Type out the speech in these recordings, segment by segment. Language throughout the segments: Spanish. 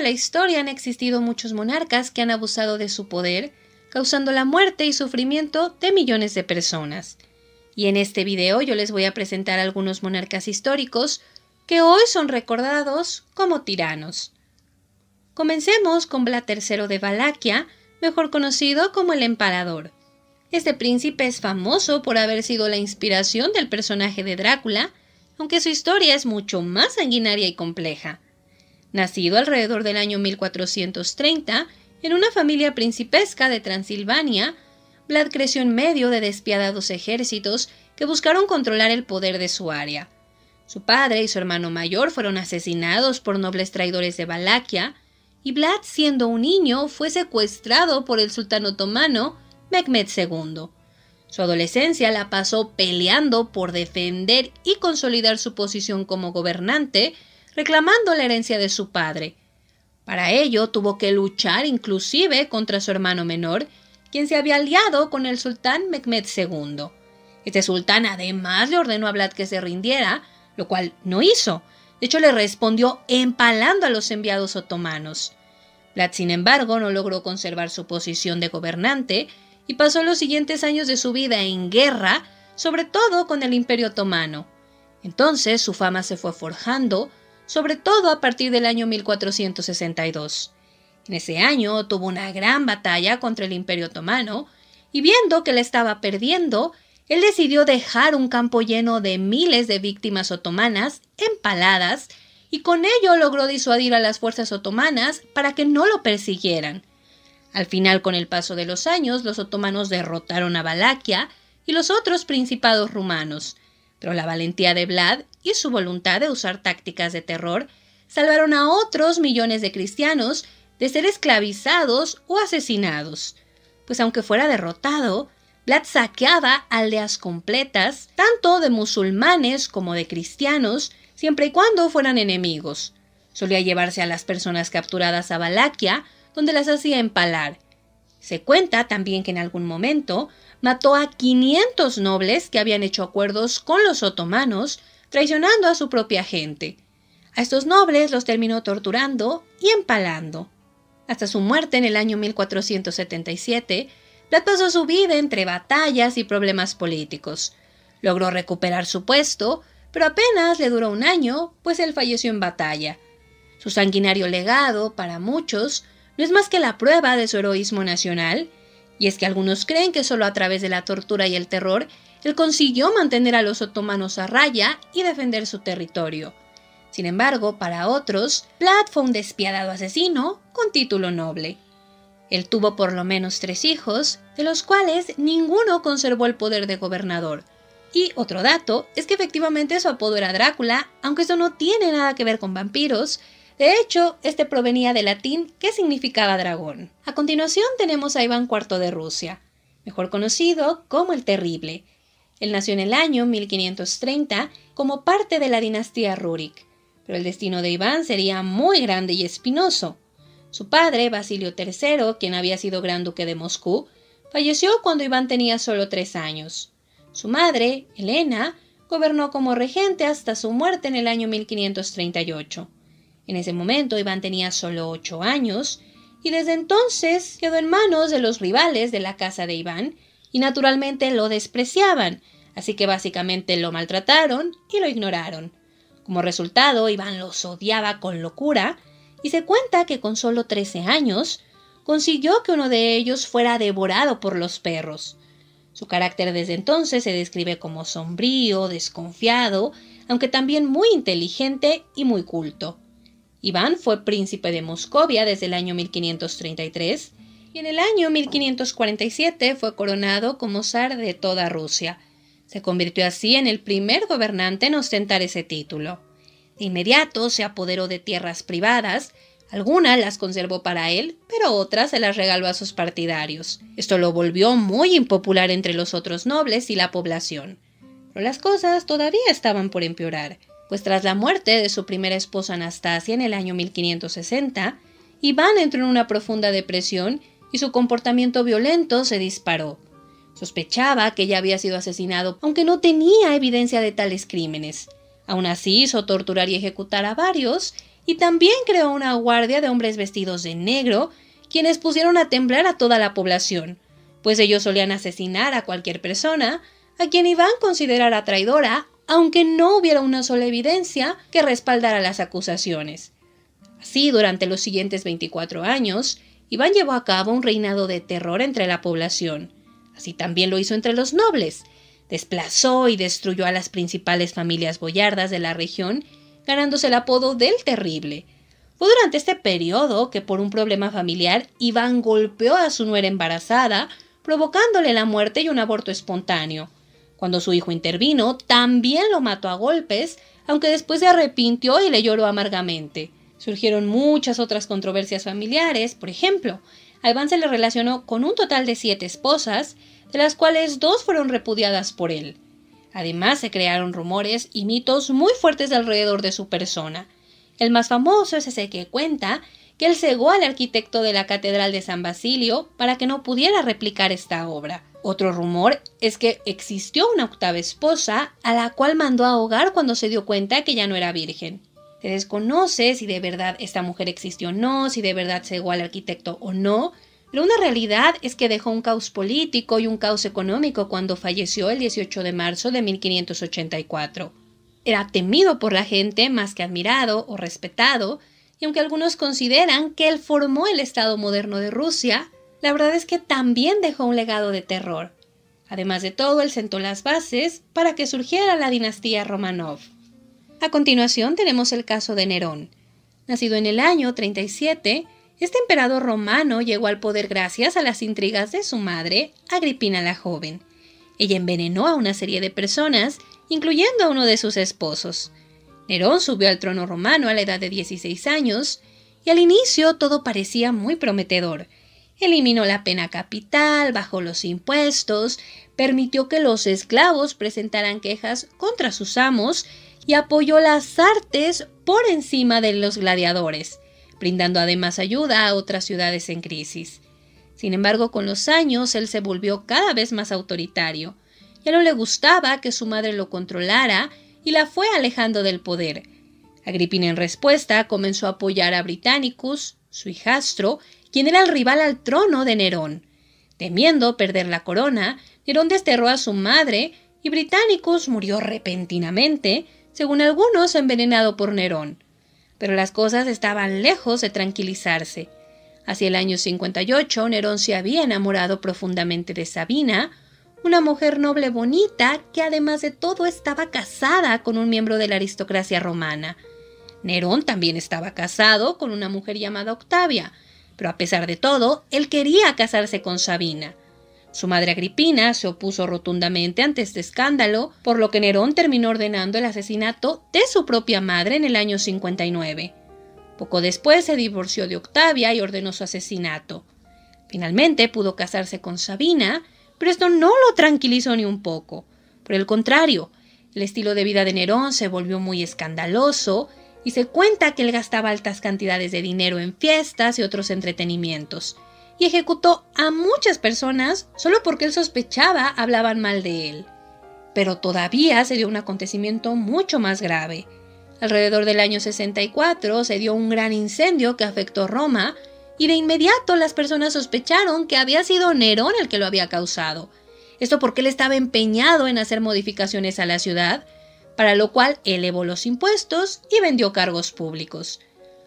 de la historia han existido muchos monarcas que han abusado de su poder, causando la muerte y sufrimiento de millones de personas. Y en este video yo les voy a presentar algunos monarcas históricos que hoy son recordados como tiranos. Comencemos con Vlad III de Valaquia, mejor conocido como el Empalador. Este príncipe es famoso por haber sido la inspiración del personaje de Drácula, aunque su historia es mucho más sanguinaria y compleja. Nacido alrededor del año 1430, en una familia principesca de Transilvania, Vlad creció en medio de despiadados ejércitos que buscaron controlar el poder de su área. Su padre y su hermano mayor fueron asesinados por nobles traidores de Valaquia, y Vlad, siendo un niño, fue secuestrado por el sultán otomano Mehmed II. Su adolescencia la pasó peleando por defender y consolidar su posición como gobernante, reclamando la herencia de su padre. Para ello tuvo que luchar inclusive contra su hermano menor, quien se había aliado con el sultán Mehmed II. Este sultán además le ordenó a Vlad que se rindiera, lo cual no hizo. De hecho, le respondió empalando a los enviados otomanos. Vlad, sin embargo, no logró conservar su posición de gobernante y pasó los siguientes años de su vida en guerra, sobre todo con el Imperio Otomano. Entonces su fama se fue forjando, sobre todo a partir del año 1462. En ese año tuvo una gran batalla contra el Imperio Otomano, y viendo que la estaba perdiendo, él decidió dejar un campo lleno de miles de víctimas otomanas empaladas, y con ello logró disuadir a las fuerzas otomanas para que no lo persiguieran. Al final, con el paso de los años, los otomanos derrotaron a Valaquia y los otros principados rumanos, pero la valentía de Vlad y su voluntad de usar tácticas de terror salvaron a otros millones de cristianos de ser esclavizados o asesinados. Pues aunque fuera derrotado, Vlad saqueaba aldeas completas, tanto de musulmanes como de cristianos, siempre y cuando fueran enemigos. Solía llevarse a las personas capturadas a Valaquia, donde las hacía empalar. Se cuenta también que en algún momento mató a 500 nobles que habían hecho acuerdos con los otomanos, traicionando a su propia gente. A estos nobles los terminó torturando y empalando. Hasta su muerte en el año 1477, Vlad pasó su vida entre batallas y problemas políticos. Logró recuperar su puesto, pero apenas le duró un año, pues él falleció en batalla. Su sanguinario legado, para muchos, no es más que la prueba de su heroísmo nacional, y es que algunos creen que solo a través de la tortura y el terror él consiguió mantener a los otomanos a raya y defender su territorio. Sin embargo, para otros, Vlad fue un despiadado asesino con título noble. Él tuvo por lo menos 3 hijos, de los cuales ninguno conservó el poder de gobernador. Y otro dato es que efectivamente su apodo era Drácula, aunque eso no tiene nada que ver con vampiros. De hecho, este provenía del latín que significaba dragón. A continuación tenemos a Iván IV de Rusia, mejor conocido como el Terrible. Él nació en el año 1530 como parte de la dinastía Rurik, pero el destino de Iván sería muy grande y espinoso. Su padre, Basilio III, quien había sido gran duque de Moscú, falleció cuando Iván tenía solo 3 años. Su madre, Helena, gobernó como regente hasta su muerte en el año 1538. En ese momento Iván tenía solo 8 años y desde entonces quedó en manos de los rivales de la casa de Iván y naturalmente lo despreciaban, así que básicamente lo maltrataron y lo ignoraron. Como resultado, Iván los odiaba con locura y se cuenta que con solo 13 años consiguió que uno de ellos fuera devorado por los perros. Su carácter desde entonces se describe como sombrío, desconfiado, aunque también muy inteligente y muy culto. Iván fue príncipe de Moscovia desde el año 1533 y en el año 1547 fue coronado como zar de toda Rusia. Se convirtió así en el primer gobernante en ostentar ese título. De inmediato se apoderó de tierras privadas, algunas las conservó para él, pero otras se las regaló a sus partidarios. Esto lo volvió muy impopular entre los otros nobles y la población. Pero las cosas todavía estaban por empeorar, pues tras la muerte de su primera esposa Anastasia en el año 1560, Iván entró en una profunda depresión y su comportamiento violento se disparó. Sospechaba que ella había sido asesinado, aunque no tenía evidencia de tales crímenes. Aún así hizo torturar y ejecutar a varios, y también creó una guardia de hombres vestidos de negro, quienes pusieron a temblar a toda la población, pues ellos solían asesinar a cualquier persona a quien Iván considerara traidora, aunque no hubiera una sola evidencia que respaldara las acusaciones. Así, durante los siguientes 24 años, Iván llevó a cabo un reinado de terror entre la población. Así también lo hizo entre los nobles. Desplazó y destruyó a las principales familias boyardas de la región, ganándose el apodo del Terrible. Fue durante este periodo que, por un problema familiar, Iván golpeó a su nuera embarazada, provocándole la muerte y un aborto espontáneo. Cuando su hijo intervino, también lo mató a golpes, aunque después se arrepintió y le lloró amargamente. Surgieron muchas otras controversias familiares. Por ejemplo, a Iván se le relacionó con un total de 7 esposas, de las cuales 2 fueron repudiadas por él. Además, se crearon rumores y mitos muy fuertes alrededor de su persona. El más famoso es ese que cuenta que él cegó al arquitecto de la Catedral de San Basilio para que no pudiera replicar esta obra. Otro rumor es que existió una 8ª esposa a la cual mandó a ahogar cuando se dio cuenta que ya no era virgen. Se desconoce si de verdad esta mujer existió o no, si de verdad cegó al arquitecto o no, pero una realidad es que dejó un caos político y un caos económico cuando falleció el 18 de marzo de 1584. Era temido por la gente más que admirado o respetado, y aunque algunos consideran que él formó el Estado moderno de Rusia, la verdad es que también dejó un legado de terror. Además de todo, él sentó las bases para que surgiera la dinastía Romanov. A continuación tenemos el caso de Nerón. Nacido en el año 37, este emperador romano llegó al poder gracias a las intrigas de su madre, Agripina la joven. Ella envenenó a una serie de personas, incluyendo a uno de sus esposos. Nerón subió al trono romano a la edad de 16 años, y al inicio todo parecía muy prometedor. Eliminó la pena capital, bajó los impuestos, permitió que los esclavos presentaran quejas contra sus amos y apoyó las artes por encima de los gladiadores, brindando además ayuda a otras ciudades en crisis. Sin embargo, con los años él se volvió cada vez más autoritario. Ya no le gustaba que su madre lo controlara y la fue alejando del poder. Agripina en respuesta comenzó a apoyar a Britannicus, su hijastro, quien era el rival al trono de Nerón. Temiendo perder la corona, Nerón desterró a su madre y Britannicus murió repentinamente, según algunos envenenado por Nerón. Pero las cosas estaban lejos de tranquilizarse. Hacia el año 58, Nerón se había enamorado profundamente de Sabina, una mujer noble bonita que además de todo estaba casada con un miembro de la aristocracia romana. Nerón también estaba casado con una mujer llamada Octavia, pero a pesar de todo, él quería casarse con Sabina. Su madre Agripina se opuso rotundamente ante este escándalo, por lo que Nerón terminó ordenando el asesinato de su propia madre en el año 59. Poco después se divorció de Octavia y ordenó su asesinato. Finalmente pudo casarse con Sabina, pero esto no lo tranquilizó ni un poco. Por el contrario, el estilo de vida de Nerón se volvió muy escandaloso y se cuenta que él gastaba altas cantidades de dinero en fiestas y otros entretenimientos, y ejecutó a muchas personas solo porque él sospechaba hablaban mal de él. Pero todavía se dio un acontecimiento mucho más grave. Alrededor del año 64 se dio un gran incendio que afectó Roma, y de inmediato las personas sospecharon que había sido Nerón el que lo había causado. Esto porque él estaba empeñado en hacer modificaciones a la ciudad, para lo cual elevó los impuestos y vendió cargos públicos.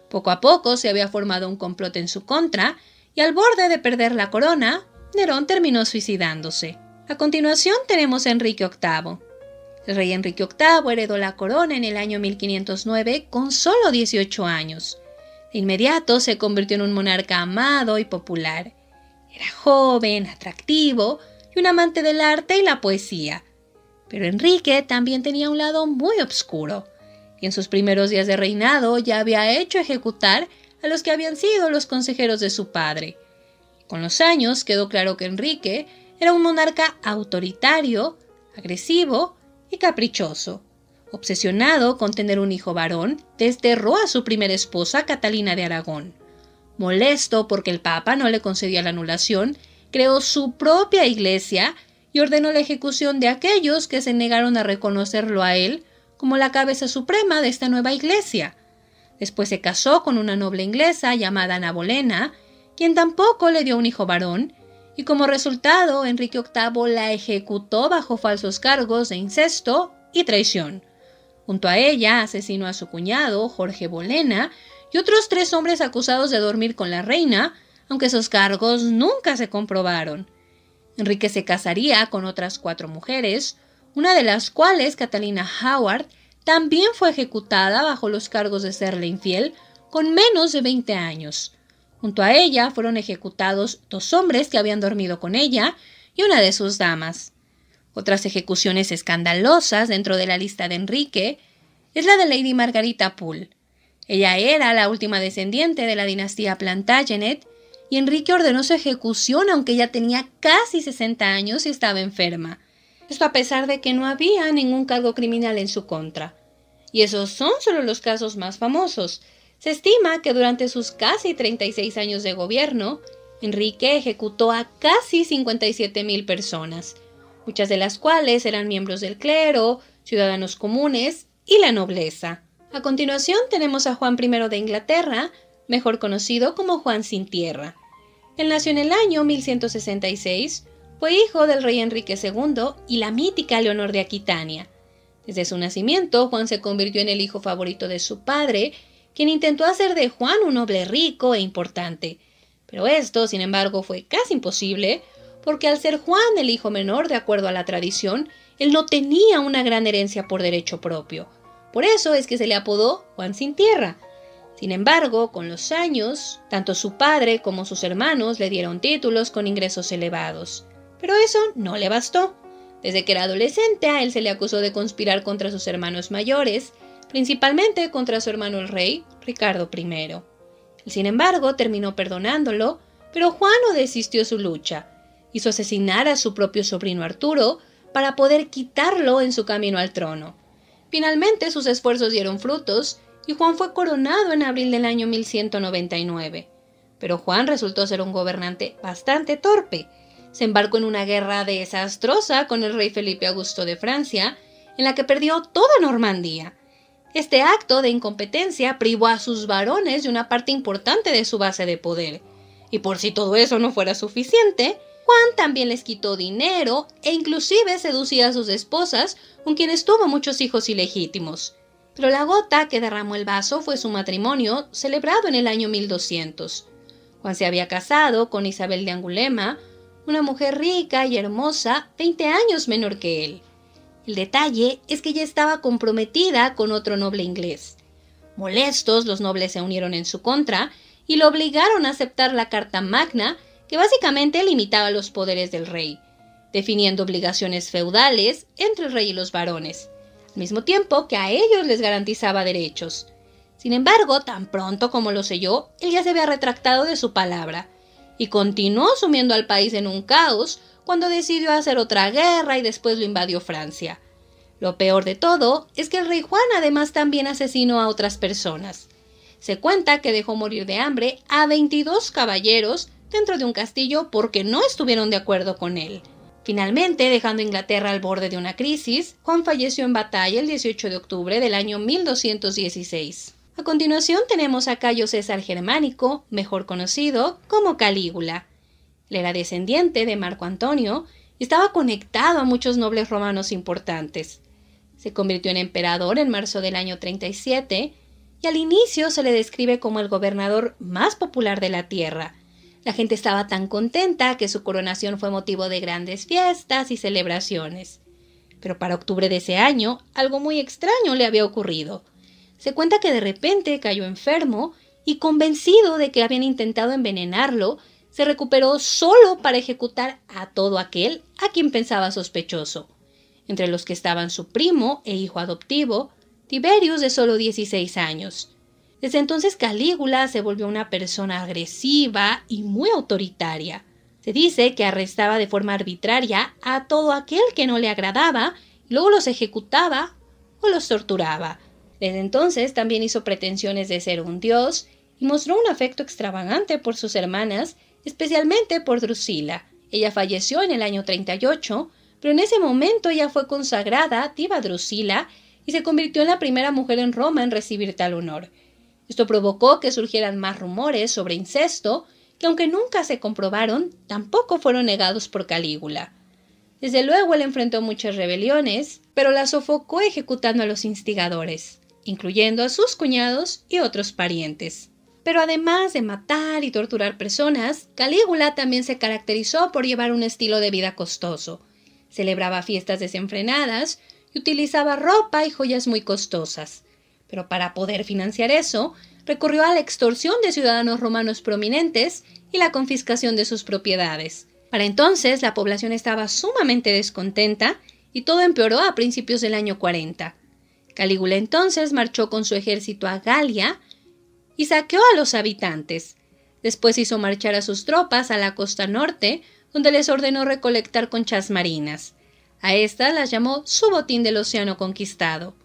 Poco a poco se había formado un complot en su contra, y al borde de perder la corona, Nerón terminó suicidándose. A continuación tenemos a Enrique VIII. El rey Enrique VIII heredó la corona en el año 1509 con solo 18 años. De inmediato se convirtió en un monarca amado y popular. Era joven, atractivo y un amante del arte y la poesía. Pero Enrique también tenía un lado muy oscuro, y en sus primeros días de reinado ya había hecho ejecutar a los que habían sido los consejeros de su padre. Con los años quedó claro que Enrique era un monarca autoritario, agresivo y caprichoso. Obsesionado con tener un hijo varón, desterró a su primera esposa, Catalina de Aragón. Molesto porque el Papa no le concedía la anulación, creó su propia iglesia y ordenó la ejecución de aquellos que se negaron a reconocerlo a él como la cabeza suprema de esta nueva iglesia. Después se casó con una noble inglesa llamada Ana Bolena, quien tampoco le dio un hijo varón, y como resultado Enrique VIII la ejecutó bajo falsos cargos de incesto y traición. Junto a ella asesinó a su cuñado, Jorge Bolena, y otros 3 hombres acusados de dormir con la reina, aunque esos cargos nunca se comprobaron. Enrique se casaría con otras 4 mujeres, una de las cuales, Catalina Howard, también fue ejecutada bajo los cargos de serle infiel con menos de 20 años. Junto a ella fueron ejecutados 2 hombres que habían dormido con ella y una de sus damas. Otras ejecuciones escandalosas dentro de la lista de Enrique es la de Lady Margarita Poole. Ella era la última descendiente de la dinastía Plantagenet y Enrique ordenó su ejecución aunque ella tenía casi 60 años y estaba enferma. Esto a pesar de que no había ningún cargo criminal en su contra. Y esos son solo los casos más famosos. Se estima que durante sus casi 36 años de gobierno, Enrique ejecutó a casi 57,000 personas, muchas de las cuales eran miembros del clero, ciudadanos comunes y la nobleza. A continuación tenemos a Juan I de Inglaterra, mejor conocido como Juan sin tierra. Él nació en el año 1166, fue hijo del rey Enrique II y la mítica Leonor de Aquitania. Desde su nacimiento, Juan se convirtió en el hijo favorito de su padre, quien intentó hacer de Juan un noble rico e importante. Pero esto, sin embargo, fue casi imposible, porque al ser Juan el hijo menor de acuerdo a la tradición, él no tenía una gran herencia por derecho propio. Por eso es que se le apodó Juan sin tierra. Sin embargo, con los años, tanto su padre como sus hermanos le dieron títulos con ingresos elevados. Pero eso no le bastó. Desde que era adolescente, a él se le acusó de conspirar contra sus hermanos mayores, principalmente contra su hermano el rey, Ricardo I. Él, sin embargo, terminó perdonándolo, pero Juan no desistió su lucha. Hizo asesinar a su propio sobrino Arturo para poder quitarlo en su camino al trono. Finalmente, sus esfuerzos dieron frutos y Juan fue coronado en abril del año 1199. Pero Juan resultó ser un gobernante bastante torpe. Se embarcó en una guerra desastrosa con el rey Felipe Augusto de Francia, en la que perdió toda Normandía. Este acto de incompetencia privó a sus varones de una parte importante de su base de poder. Y por si todo eso no fuera suficiente, Juan también les quitó dinero e inclusive seducía a sus esposas, con quienes tuvo muchos hijos ilegítimos. Pero la gota que derramó el vaso fue su matrimonio, celebrado en el año 1200. Juan se había casado con Isabel de Angulema, una mujer rica y hermosa, 20 años menor que él. El detalle es que ella estaba comprometida con otro noble inglés. Molestos, los nobles se unieron en su contra y lo obligaron a aceptar la Carta Magna, que básicamente limitaba los poderes del rey, definiendo obligaciones feudales entre el rey y los varones, al mismo tiempo que a ellos les garantizaba derechos. Sin embargo, tan pronto como lo selló, él ya se había retractado de su palabra, y continuó sumiendo al país en un caos cuando decidió hacer otra guerra y después lo invadió Francia. Lo peor de todo es que el rey Juan además también asesinó a otras personas. Se cuenta que dejó morir de hambre a 22 caballeros dentro de un castillo porque no estuvieron de acuerdo con él. Finalmente, dejando Inglaterra al borde de una crisis, Juan falleció en batalla el 18 de octubre del año 1216. A continuación tenemos a Cayo César Germánico, mejor conocido como Calígula. Él era descendiente de Marco Antonio y estaba conectado a muchos nobles romanos importantes. Se convirtió en emperador en marzo del año 37 y al inicio se le describe como el gobernador más popular de la tierra. La gente estaba tan contenta que su coronación fue motivo de grandes fiestas y celebraciones. Pero para octubre de ese año, algo muy extraño le había ocurrido. Se cuenta que de repente cayó enfermo y, convencido de que habían intentado envenenarlo, se recuperó solo para ejecutar a todo aquel a quien pensaba sospechoso, entre los que estaban su primo e hijo adoptivo, Tiberius, de solo 16 años. Desde entonces Calígula se volvió una persona agresiva y muy autoritaria. Se dice que arrestaba de forma arbitraria a todo aquel que no le agradaba, y luego los ejecutaba o los torturaba. Desde entonces también hizo pretensiones de ser un dios y mostró un afecto extravagante por sus hermanas, especialmente por Drusila. Ella falleció en el año 38, pero en ese momento ella fue consagrada diva Drusila y se convirtió en la primera mujer en Roma en recibir tal honor. Esto provocó que surgieran más rumores sobre incesto, que aunque nunca se comprobaron, tampoco fueron negados por Calígula. Desde luego él enfrentó muchas rebeliones, pero las sofocó ejecutando a los instigadores, incluyendo a sus cuñados y otros parientes. Pero además de matar y torturar personas, Calígula también se caracterizó por llevar un estilo de vida costoso. Celebraba fiestas desenfrenadas y utilizaba ropa y joyas muy costosas. Pero para poder financiar eso, recurrió a la extorsión de ciudadanos romanos prominentes y la confiscación de sus propiedades. Para entonces, la población estaba sumamente descontenta y todo empeoró a principios del año 40. Calígula entonces marchó con su ejército a Galia y saqueó a los habitantes. Después hizo marchar a sus tropas a la costa norte, donde les ordenó recolectar conchas marinas. A estas las llamó su botín del océano conquistado.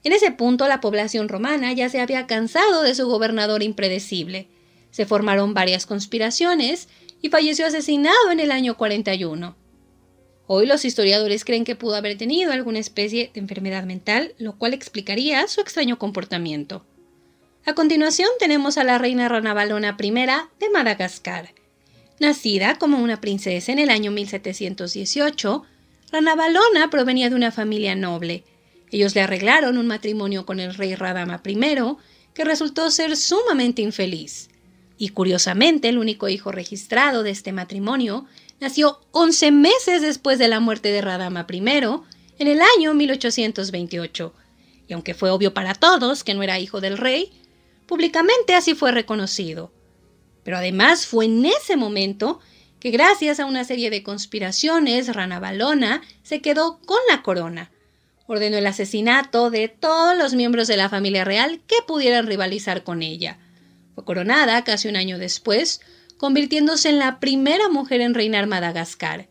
En ese punto la población romana ya se había cansado de su gobernador impredecible. Se formaron varias conspiraciones y falleció asesinado en el año 41. Hoy los historiadores creen que pudo haber tenido alguna especie de enfermedad mental, lo cual explicaría su extraño comportamiento. A continuación tenemos a la reina Ranavalona I de Madagascar. Nacida como una princesa en el año 1718, Ranavalona provenía de una familia noble. Ellos le arreglaron un matrimonio con el rey Radama I, que resultó ser sumamente infeliz. Y curiosamente, el único hijo registrado de este matrimonio nació 11 meses después de la muerte de Radama I, en el año 1828. Y aunque fue obvio para todos que no era hijo del rey, públicamente así fue reconocido. Pero además fue en ese momento que gracias a una serie de conspiraciones, Ranavalona se quedó con la corona. Ordenó el asesinato de todos los miembros de la familia real que pudieran rivalizar con ella. Fue coronada casi un año después, convirtiéndose en la primera mujer en reinar Madagascar.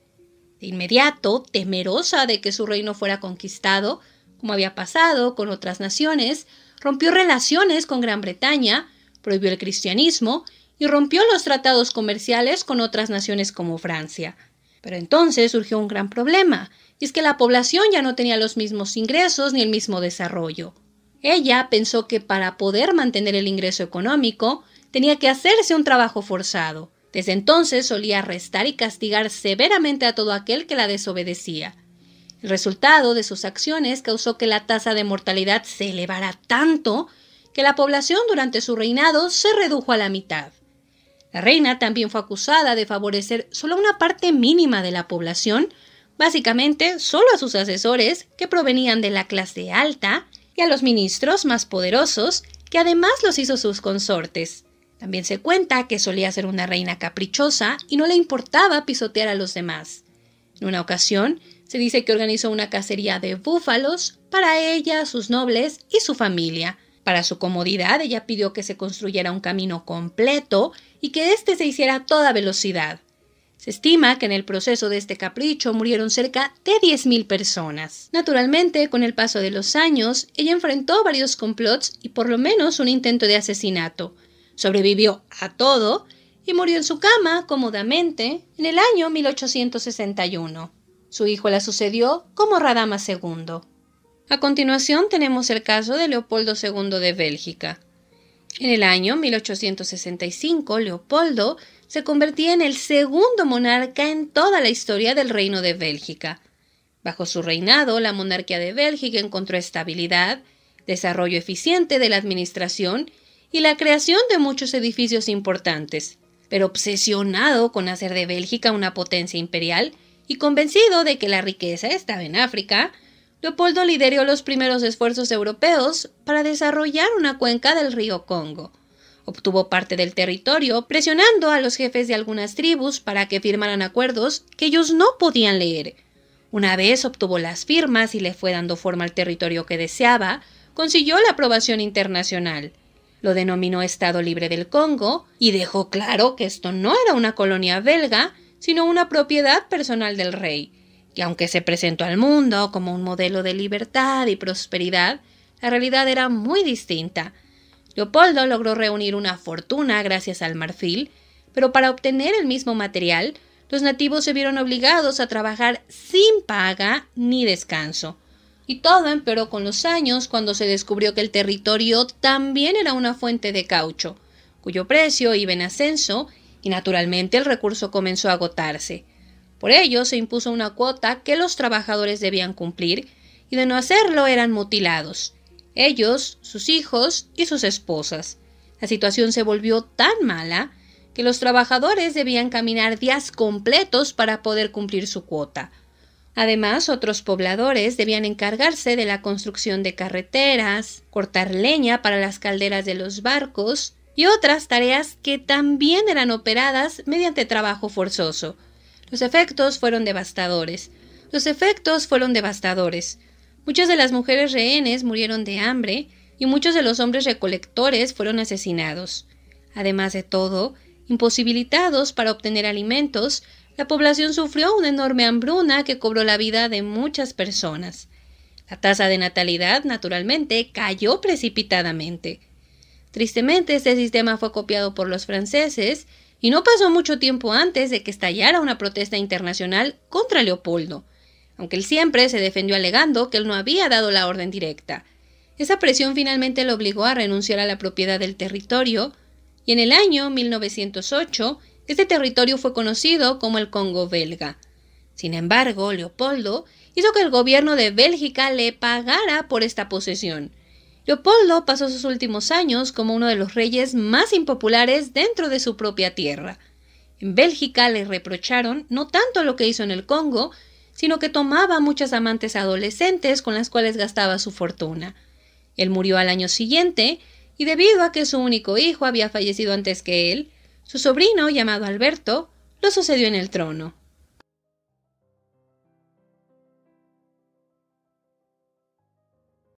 De inmediato, temerosa de que su reino fuera conquistado, como había pasado con otras naciones, rompió relaciones con Gran Bretaña, prohibió el cristianismo y rompió los tratados comerciales con otras naciones como Francia. Pero entonces surgió un gran problema, y es que la población ya no tenía los mismos ingresos ni el mismo desarrollo. Ella pensó que para poder mantener el ingreso económico tenía que hacerse un trabajo forzado. Desde entonces solía arrestar y castigar severamente a todo aquel que la desobedecía. El resultado de sus acciones causó que la tasa de mortalidad se elevara tanto que la población durante su reinado se redujo a la mitad. La reina también fue acusada de favorecer solo una parte mínima de la población, básicamente solo a sus asesores que provenían de la clase alta y a los ministros más poderosos, que además los hizo sus consortes. También se cuenta que solía ser una reina caprichosa y no le importaba pisotear a los demás. En una ocasión, se dice que organizó una cacería de búfalos para ella, sus nobles y su familia. Para su comodidad, ella pidió que se construyera un camino completo y que éste se hiciera a toda velocidad. Se estima que en el proceso de este capricho murieron cerca de 10.000 personas. Naturalmente, con el paso de los años, ella enfrentó varios complots y por lo menos un intento de asesinato. Sobrevivió a todo y murió en su cama cómodamente en el año 1861. Su hijo la sucedió como Radama II. A continuación tenemos el caso de Leopoldo II de Bélgica. En el año 1865, Leopoldo se convertía en el segundo monarca en toda la historia del Reino de Bélgica. Bajo su reinado, la monarquía de Bélgica encontró estabilidad, desarrollo eficiente de la administración y la creación de muchos edificios importantes. Pero obsesionado con hacer de Bélgica una potencia imperial y convencido de que la riqueza estaba en África, Leopoldo lideró los primeros esfuerzos europeos para desarrollar una cuenca del río Congo. Obtuvo parte del territorio presionando a los jefes de algunas tribus para que firmaran acuerdos que ellos no podían leer. Una vez obtuvo las firmas y le fue dando forma al territorio que deseaba, consiguió la aprobación internacional. Lo denominó Estado Libre del Congo y dejó claro que esto no era una colonia belga, sino una propiedad personal del rey, que aunque se presentó al mundo como un modelo de libertad y prosperidad, la realidad era muy distinta. Leopoldo logró reunir una fortuna gracias al marfil, pero para obtener el mismo material, los nativos se vieron obligados a trabajar sin paga ni descanso. Y todo empeoró con los años cuando se descubrió que el territorio también era una fuente de caucho, cuyo precio iba en ascenso y naturalmente el recurso comenzó a agotarse. Por ello se impuso una cuota que los trabajadores debían cumplir y de no hacerlo eran mutilados, ellos, sus hijos y sus esposas. La situación se volvió tan mala que los trabajadores debían caminar días completos para poder cumplir su cuota. Además, otros pobladores debían encargarse de la construcción de carreteras, cortar leña para las calderas de los barcos y otras tareas que también eran operadas mediante trabajo forzoso. Los efectos fueron devastadores. Muchas de las mujeres rehenes murieron de hambre y muchos de los hombres recolectores fueron asesinados. Además de todo, imposibilitados para obtener alimentos, la población sufrió una enorme hambruna que cobró la vida de muchas personas. La tasa de natalidad, naturalmente, cayó precipitadamente. Tristemente, este sistema fue copiado por los franceses y no pasó mucho tiempo antes de que estallara una protesta internacional contra Leopoldo, aunque él siempre se defendió alegando que él no había dado la orden directa. Esa presión finalmente lo obligó a renunciar a la propiedad del territorio, y en el año 1908 este territorio fue conocido como el Congo belga. Sin embargo, Leopoldo hizo que el gobierno de Bélgica le pagara por esta posesión. Leopoldo pasó sus últimos años como uno de los reyes más impopulares dentro de su propia tierra. En Bélgica le reprocharon no tanto lo que hizo en el Congo, sino que tomaba muchas amantes adolescentes con las cuales gastaba su fortuna. Él murió al año siguiente, y debido a que su único hijo había fallecido antes que él, su sobrino, llamado Alberto, lo sucedió en el trono.